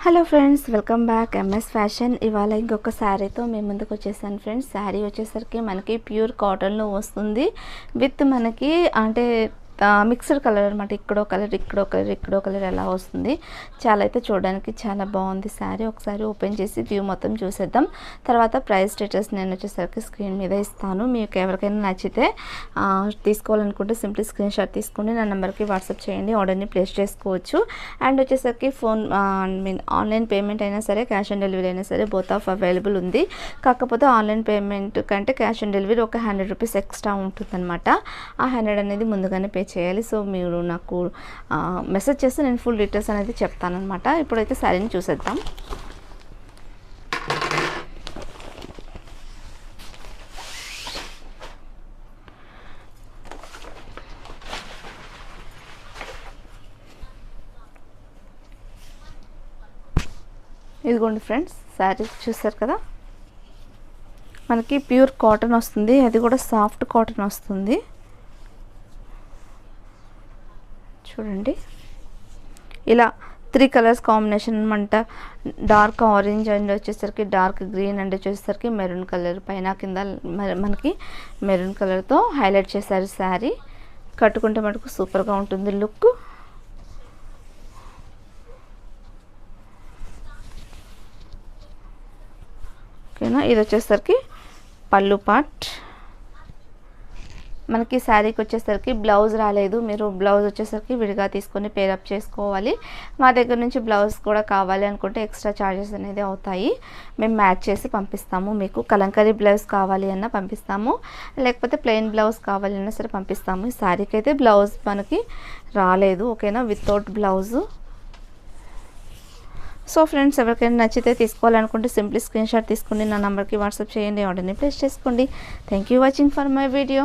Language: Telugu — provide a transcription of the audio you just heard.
Hello friends, welcome back MS fashion. ఇవాళ ఇంకొక శారీతో మేము ముందుకు వచ్చేసాను ఫ్రెండ్స్. శారీ వచ్చేసరికి మనకి ప్యూర్ కాటన్లో వస్తుంది. విత్ మనకి అంటే మిక్స్డ్ కలర్ అనమాట. ఇక్కడో కలర్ ఇక్కడో కలర్ ఇక్కడో కలర్ ఎలా వస్తుంది. చాలా అయితే చూడడానికి చాలా బాగుంది శారీ. ఒకసారి ఓపెన్ చేసి వ్యూ మొత్తం చూసేద్దాం. తర్వాత ప్రైస్ డీటెయిల్స్ నేను వచ్చేసరికి స్క్రీన్ మీద ఇస్తాను. మీకు ఎవరికైనా నచ్చితే తీసుకోవాలనుకుంటే సింప్లీ స్క్రీన్ షాట్ తీసుకుని నా నెంబర్కి వాట్సాప్ చేయండి. ఆర్డర్ని ప్లేస్ చేసుకోవచ్చు. అండ్ వచ్చేసరికి ఆన్లైన్ పేమెంట్ అయినా సరే, క్యాష్ ఆన్ డెలివరీ అయినా సరే, బోత్ ఆఫ్ అవైలబుల్ ఉంది. కాకపోతే ఆన్లైన్ పేమెంట్ కంటే క్యాష్ ఆన్ డెలివరీ ఒక 100 రూపీస్ ఎక్స్ట్రా ఉంటుందన్నమాట. ఆ 100 అనేది ముందుగానే పే చేయాలి. సో మీరు నాకు మెసేజ్ చేస్తే నేను ఫుల్ డీటెయిల్స్ అనేది చెప్తానమాట. ఇప్పుడైతే శారీని చూసేద్దాం. ఇదిగోండి ఫ్రెండ్స్, శారీ చూసారు కదా, మనకి ప్యూర్ కాటన్ వస్తుంది. అది కూడా సాఫ్ట్ కాటన్ వస్తుంది. చూడండి, ఇలా 3 కలర్స్ కాంబినేషన్ అనమాట. డార్క్ ఆరెంజ్ అండ్ వచ్చేసరికి డార్క్ గ్రీన్ అండ్ వచ్చేసరికి మెరూన్ కలర్, పైన కింద మనకి మెరూన్ కలర్తో హైలైట్ చేశారు శారీ. కట్టుకుంటే మటుకు సూపర్గా ఉంటుంది లుక్. ఓకేనా, ఇది వచ్చేసరికి పళ్ళు పార్ట్. మనకి శారీకి వచ్చేసరికి బ్లౌజ్ రాలేదు. మీరు బ్లౌజ్ వచ్చేసరికి విడిగా తీసుకొని పేరప్ చేసుకోవాలి. మా దగ్గర నుంచి బ్లౌజ్ కూడా కావాలి అనుకుంటే ఎక్స్ట్రా ఛార్జెస్ అనేది అవుతాయి. మేము మ్యాచ్ చేసి పంపిస్తాము. మీకు కలంకారీ బ్లౌజ్ కావాలి అన్నా పంపిస్తాము, లేకపోతే ప్లెయిన్ బ్లౌజ్ కావాలి అన్నా సరే పంపిస్తాము. ఈ శారీకి అయితే బ్లౌజ్ మనకి రాలేదు. ఓకేనా, వితౌట్ బ్లౌజు. సో ఫ్రెండ్స్, ఎవరికైనా నచ్చితే తీసుకోవాలనుకుంటే సింప్లీ స్క్రీన్ షాట్ తీసుకుని నా నెంబర్కి వాట్సాప్ చేయండి. ఆర్డర్ని ప్లేస్ చేసుకోండి. Thank you watching for my video.